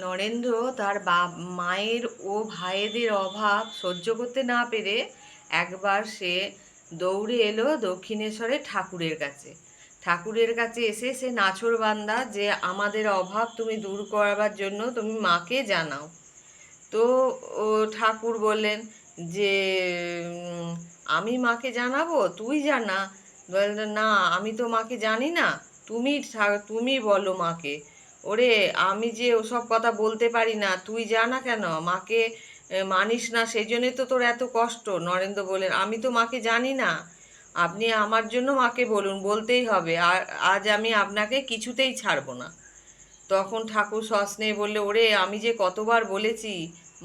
নরেন্দ্র তার মায়ের ও ভাইদের অভাব সহ্য করতে না পেরে একবার সে দৌড়ে এলো দক্ষিণেশ্বরের ঠাকুরের কাছে। ঠাকুরের কাছে এসে সে নাছোড়বান্দা যে আমাদের অভাব তুমি দূর করবার জন্য তুমি মাকে জানাও। তো ও ঠাকুর বললেন যে আমি মাকে জানাবো, তুই জানা। বললেন না, আমি তো মাকে জানি না, তুমি তুমি বলো মাকে। ওরে, আমি যে ওসব কথা বলতে পারি না, তুই জানা কেন মাকে মানিস না, সেই জন্যই তো তোর এত কষ্ট। নরেন্দ্র বললেন আমি তো মাকে জানি না, আপনি আমার জন্য মাকে বলুন, বলতেই হবে। আর আজ আমি আপনাকে কিছুতেই ছাড়বো না। তখন ঠাকুর সস্নেহে বললে, ওরে আমি যে কতবার বলেছি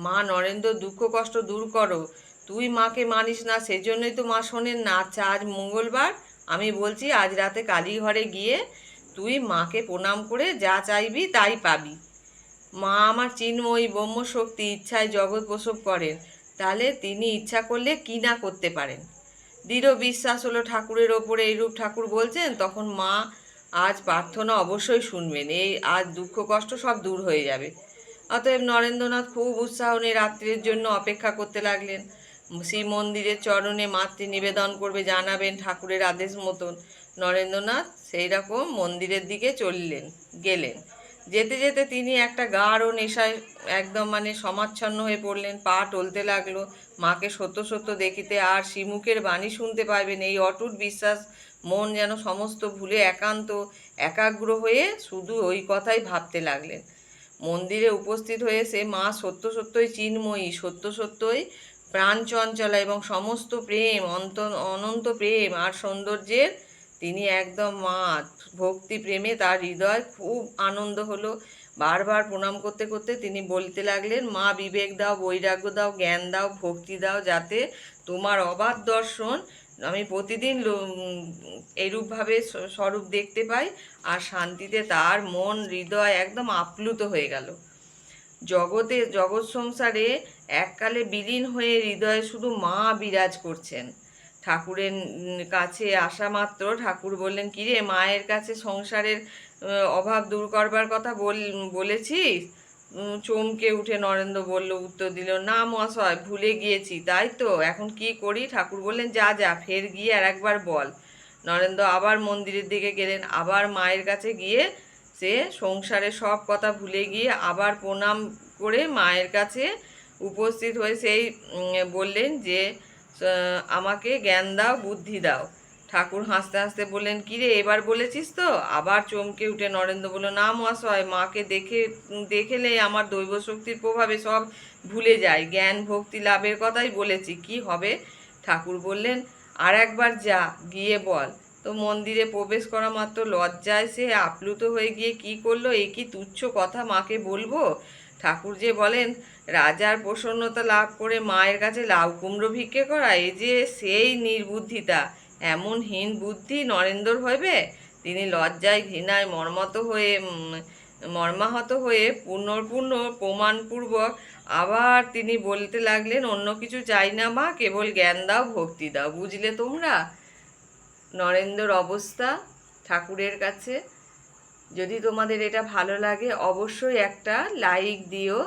মা নরেন্দ্র দুঃখ কষ্ট দূর করো, তুই মাকে মানিস না, সেজন্যই তো মা শোনেন না। আচ্ছা আজ মঙ্গলবার, আমি বলছি আজ রাতে কালী ঘরে গিয়ে তুই মাকে প্রণাম করে যা চাইবি তাই পাবি। মা আমার চিন্ময়ী ব্রহ্মশক্তি, ইচ্ছায় জগৎ প্রসব করেন, তাহলে তিনি ইচ্ছা করলে কি না করতে পারেন। দৃঢ় বিশ্বাস হলো ঠাকুরের ওপরে, এইরূপ ঠাকুর বলছেন, তখন মা আজ প্রার্থনা অবশ্যই শুনবেন, এই আজ দুঃখ কষ্ট সব দূর হয়ে যাবে। অতএব নরেন্দ্রনাথ খুব উৎসাহ নিয়ে রাত্রির জন্য অপেক্ষা করতে লাগলেন। শ্রী মন্দিরের চরণে মাতৃ নিবেদন করবে, জানাবেন ঠাকুরের আদেশ মতন। নরেন্দ্রনাথ সেই রকম মন্দিরের দিকে গেলেন। যেতে যেতে তিনি একটা গাঢ় নেশায় একদম সমাচ্ছন্ন হয়ে পড়লেন। পা টলতে লাগলো, মাকে সত্য সত্য দেখিতে আর শ্রীমুখের বাণী শুনতে পারবেন, এই অটুট বিশ্বাস। মন যেন সমস্ত ভুলে একান্ত একাগ্র হয়ে শুধু ওই কথাই ভাবতে লাগলেন। মন্দিরে উপস্থিত হয়ে সে মা সত্য সত্যই চিন্ময়ী, সত্য সত্যই প্রাণ চঞ্চলা এবং সমস্ত প্রেম, অনন্ত প্রেম আর সৌন্দর্যের তিনি একদম মা। ভক্তি প্রেমে তার হৃদয় খুব আনন্দ হলো। বারবার প্রণাম করতে করতে তিনি বলতে লাগলেন, মা বিবেক দাও, বৈরাগ্য দাও, জ্ঞান দাও, ভক্তি দাও, যাতে তোমার অবাধ দর্শন আমি প্রতিদিন এরূপভাবে স্বরূপ দেখতে পাই। আর শান্তিতে তার মন হৃদয় একদম আপ্লুত হয়ে গেল। জগৎ সংসারে এককালে বিলীন হয়ে হৃদয়ে শুধু মা বিরাজ করছেন। ঠাকুরের কাছে আসা মাত্র ঠাকুর বললেন, কিরে মায়ের কাছে সংসারের অভাব দূর করবার কথা বলেছিস? চমকে উঠে নরেন্দ্র উত্তর দিল, না মহাশয়, ভুলে গিয়েছি। তাই তো, এখন কি করি? ঠাকুর বললেন, যা যা, ফের গিয়ে আর একবার বল। নরেন্দ্র আবার মন্দিরের দিকে গেলেন। আবার মায়ের কাছে গিয়ে সে সংসারের সব কথা ভুলে গিয়ে আবার প্রণাম করে মায়ের কাছে উপস্থিত হয়ে সেই বললেন যে আমাকে জ্ঞান দাও, বুদ্ধি দাও। ঠাকুর হাসতে হাসতে বললেন, কিরে এবার বলেছিস তো? আবার চমকে উঠে নরেন্দ্র বলল, না মহাশয়, মাকে দেখেলে আমার দৈব শক্তির প্রভাবে সব ভুলে যায়, জ্ঞান ভক্তি লাভের কথাই বলেছি, কি হবে? ঠাকুর বললেন, আর একবার যা, গিয়ে বল। তো মন্দিরে প্রবেশ করা মাত্র লজ্জায় সে আপ্লুত হয়ে গিয়ে কি করলো, এ কি তুচ্ছ কথা মাকে বলবো? ঠাকুর যে বলেন রাজার প্রসন্নতা লাভ করে মায়ের কাছে লাউ কুমড়ো ভিক্ষে করা, এ যে সেই নির্বুদ্ধিতা। এমন হীন বুদ্ধি নরেন্দ্র হইবে? তিনি লজ্জায় ঘৃণায় মর্মাহত হয়ে পুনর্পুনঃ প্রমাণপূর্বক আবার তিনি বলতে লাগলেন, অন্য কিছু চাই না মা, কেবল জ্ঞান দাও, ভক্তি দাও। বুঝলে তোমরা নরেন্দ্রর অবস্থা ঠাকুরের কাছে? যদি তোমাদের এটা ভালো লাগে অবশ্যই একটা লাইক দিও,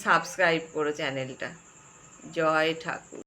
সাবস্ক্রাইব করো চ্যানেলটা। জয় ঠাকুর।